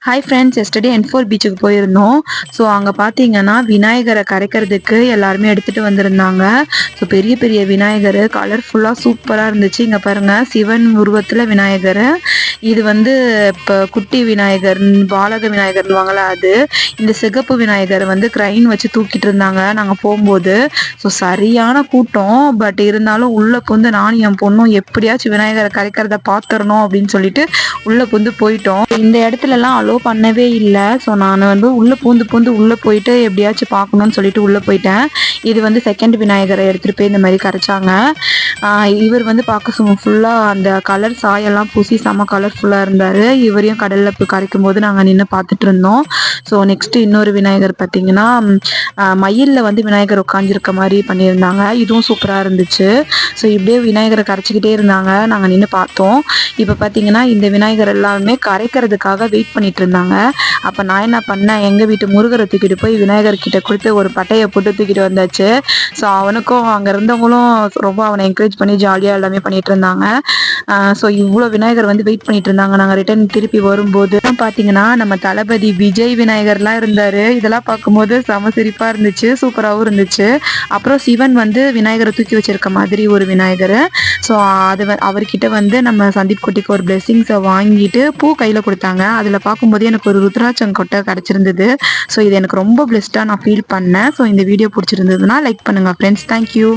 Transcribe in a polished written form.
Hi friends, yesterday N4 பீச்சுக்கு போயிருந்தோம். So அங்கே பார்த்தீங்கன்னா விநாயகரை கரைக்கிறதுக்கு எல்லாருமே எடுத்துகிட்டு வந்திருந்தாங்க. ஸோ பெரிய பெரிய விநாயகர் கலர்ஃபுல்லாக சூப்பராக இருந்துச்சு. இங்கே பாருங்கள், சிவன் உருவத்தில் விநாயகர். இது வந்து இப்போ குட்டி விநாயகர், பாலக விநாயகர்னுவாங்களே அது. இந்த சிகப்பு விநாயகரை வந்து கிரைன் வச்சு தூக்கிட்டு இருந்தாங்க நாங்கள் போகும்போது. ஸோ சரியான கூட்டம். பட் இருந்தாலும் உள்ளே புந்து நானும் என் பொண்ணும் எப்படியாச்சும் விநாயகரை கரைக்கிறத பார்த்துடணும் அப்படின்னு சொல்லிட்டு உள்ளே புந்து போயிட்டோம். இந்த இடத்துலலாம் அலோ பண்ணவே இல்லை. ஸோ நான் வந்து உள்ளே பூந்து உள்ளே போயிட்டு எப்படியாச்சும் பார்க்கணுன்னு சொல்லிட்டு உள்ளே போயிட்டேன். இது வந்து செகண்ட் விநாயகரை எடுத்துகிட்டு போய் இந்த மாதிரி கரைச்சாங்க. இவர் வந்து பார்க்க ஃபுல்லாக அந்த கலர் சாயெல்லாம் பூசி செம்ம கலர்ஃபுல்லாக இருந்தார். இவரையும் கடலில் போய் கரைக்கும் போது நாங்கள் நின்று பார்த்துட்டு இருந்தோம். ஸோ நெக்ஸ்ட்டு இன்னொரு விநாயகர் பார்த்திங்கன்னா மயிலில் வந்து விநாயகர் உட்காந்துருக்க மாதிரி பண்ணியிருந்தாங்க. இதுவும் சூப்பராக இருந்துச்சு. ஸோ இப்படியே விநாயகரை கரைச்சிக்கிட்டே இருந்தாங்க, நாங்கள் நின்று பார்த்தோம். இப்போ பார்த்தீங்கன்னா இந்த விநாயகர் எல்லாமே கரைக்கிறதுக்காக வெயிட் பண்ணிட்டு இருந்தாங்க. அப்போ நான் என்ன பண்ணேன், எங்கள் வீட்டு முருகரை தூக்கிட்டு போய் விநாயகர்கிட்ட கொடுத்து ஒரு பட்டையை போட்டு தூக்கிட்டு வந்தாச்சு. ஸோ அவனுக்கும் அங்கே இருந்தவங்களும் ரொம்ப அவனை என்கரேஜ் பண்ணி ஜாலியாக எல்லாமே பண்ணிட்டு இருந்தாங்க. ஸோ இவ்வளோ விநாயகர் வந்து வெயிட் பண்ணிட்டு இருந்தாங்க. நாங்கள் ரிட்டர்ன் திருப்பி வரும்போது பார்த்தீங்கன்னா நம்ம தளபதி விஜய் விநாயகர்லாம் இருந்தார். இதெல்லாம் பார்க்கும்போது செம சிரிப்பாக இருந்துச்சு, சூப்பராகவும் இருந்துச்சு. அப்புறம் சிவன் வந்து விநாயகரை தூக்கி வச்சிருக்க மாதிரி ஒரு விநாயகர். ஸோ அது அவர்கிட்ட வந்து நம்ம சந்தீப் குட்டிக்கு ஒரு பிளெஸிங்ஸை வாங்கிட்டு பூ கையில் கொடுத்தாங்க. அதில் பார்க்கும்போது எனக்கு ஒரு ருத்ராட்சம் கொட்டை கிடச்சிருந்தது. ஸோ இது எனக்கு ரொம்ப பிளெஸ்டாக நான் ஃபீல் பண்ணேன். ஸோ இந்த வீடியோ பிடிச்சிருந்ததுன்னா லைக் பண்ணுங்கள் ஃப்ரெண்ட்ஸ். தேங்க்யூ.